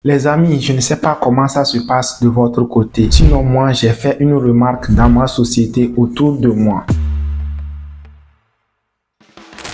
Les amis, je ne sais pas comment ça se passe de votre côté. Sinon, moi, j'ai fait une remarque dans ma société autour de moi.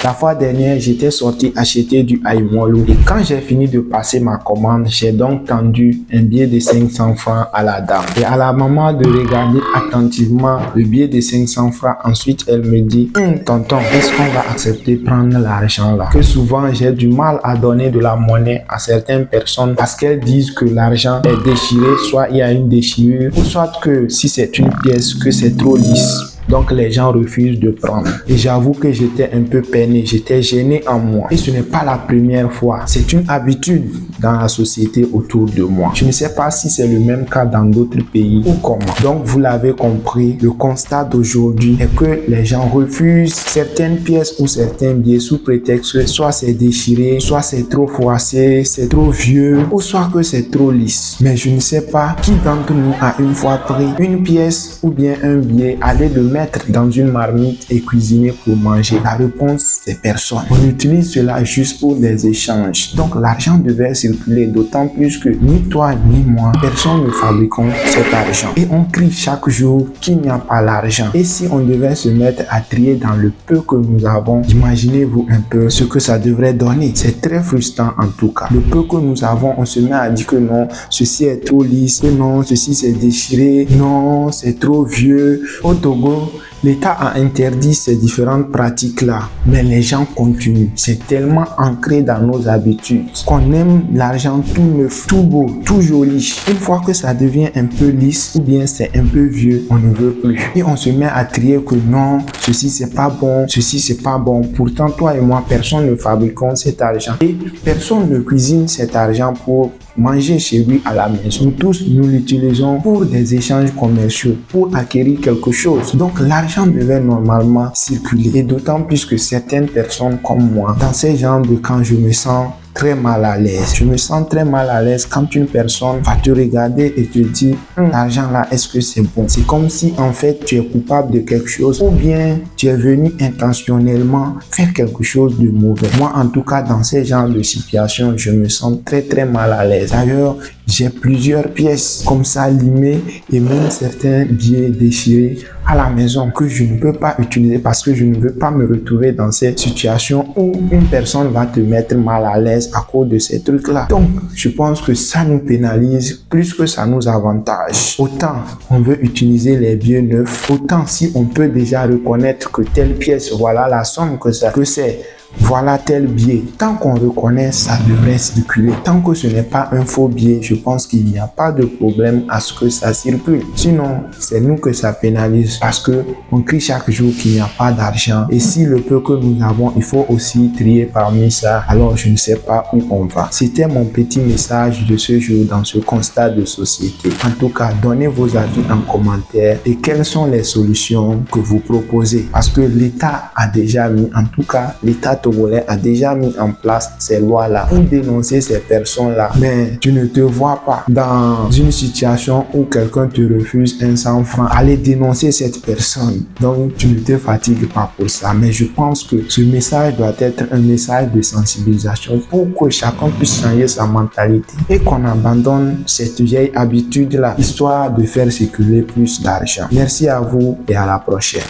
La fois dernière, j'étais sorti acheter du aïmolo et quand j'ai fini de passer ma commande, j'ai donc tendu un billet de 500 francs à la dame. Et à la maman de regarder attentivement le billet de 500 francs, ensuite elle me dit « Tonton, est-ce qu'on va accepter prendre l'argent là ?» Que souvent j'ai du mal à donner de la monnaie à certaines personnes parce qu'elles disent que l'argent est déchiré, soit il y a une déchirure, ou soit que si c'est une pièce, que c'est trop lisse. Donc les gens refusent de prendre. Et j'avoue que j'étais un peu peiné, j'étais gêné en moi. Et ce n'est pas la première fois, c'est une habitude dans la société autour de moi. Je ne sais pas si c'est le même cas dans d'autres pays ou comment. Donc vous l'avez compris, le constat d'aujourd'hui est que les gens refusent certaines pièces ou certains billets sous prétexte que soit c'est déchiré, soit c'est trop froissé, c'est trop vieux, ou soit que c'est trop lisse. Mais je ne sais pas qui d'entre nous a une fois pris une pièce ou bien un billet, aller le mettre dans une marmite et cuisiner pour manger. La réponse, c'est personne. On utilise cela juste pour des échanges. Donc l'argent devait circuler, d'autant plus que ni toi ni moi, personne ne fabriquons cet argent. Et on crie chaque jour qu'il n'y a pas l'argent. Et si on devait se mettre à trier dans le peu que nous avons, imaginez-vous un peu ce que ça devrait donner. C'est très frustrant en tout cas. Le peu que nous avons, on se met à dire que non, ceci est trop lisse, que non, ceci c'est déchiré, non, c'est trop vieux. Au Togo, l'État a interdit ces différentes pratiques-là, mais les gens continuent. C'est tellement ancré dans nos habitudes qu'on aime l'argent tout neuf, tout beau, tout joli. Une fois que ça devient un peu lisse ou bien c'est un peu vieux, on ne veut plus. Et on se met à trier que non, ceci c'est pas bon, ceci c'est pas bon. Pourtant, toi et moi, personne ne fabriquons cet argent. Et personne ne cuisine cet argent pour manger chez lui à la maison. Nous tous, nous l'utilisons pour des échanges commerciaux, pour acquérir quelque chose. Donc l'argent devait normalement circuler. Et d'autant plus que certaines personnes comme moi, dans ces genres de camps, je me sens très mal à l'aise. Je me sens très mal à l'aise quand une personne va te regarder et te dire l'argent là, est-ce que c'est bon? C'est comme si en fait tu es coupable de quelque chose ou bien tu es venu intentionnellement faire quelque chose de mauvais. Moi en tout cas dans ces genres de situations, je me sens très mal à l'aise. D'ailleurs, j'ai plusieurs pièces comme ça limées et même certains billets déchirés à la maison que je ne peux pas utiliser parce que je ne veux pas me retrouver dans ces situations où une personne va te mettre mal à l'aise à cause de ces trucs-là. Donc, je pense que ça nous pénalise plus que ça nous avantage. Autant on veut utiliser les billets neufs, autant si on peut déjà reconnaître que telle pièce, voilà la somme que c'est. Voilà tel billet. Tant qu'on reconnaît, ça devrait circuler. Tant que ce n'est pas un faux billet, je pense qu'il n'y a pas de problème à ce que ça circule. Sinon, c'est nous que ça pénalise parce que on crie chaque jour qu'il n'y a pas d'argent. Et si le peu que nous avons, il faut aussi trier parmi ça. Alors, je ne sais pas où on va. C'était mon petit message de ce jour dans ce constat de société. En tout cas, donnez vos avis en commentaire et quelles sont les solutions que vous proposez. Parce que l'État a déjà mis, en tout cas, l'État togolais a déjà mis en place ces lois-là pour dénoncer ces personnes-là. Mais tu ne te vois pas dans une situation où quelqu'un te refuse 100 francs, aller dénoncer cette personne. Donc, tu ne te fatigues pas pour ça. Mais je pense que ce message doit être un message de sensibilisation pour que chacun puisse changer sa mentalité et qu'on abandonne cette vieille habitude-là, histoire de faire circuler plus d'argent. Merci à vous et à la prochaine.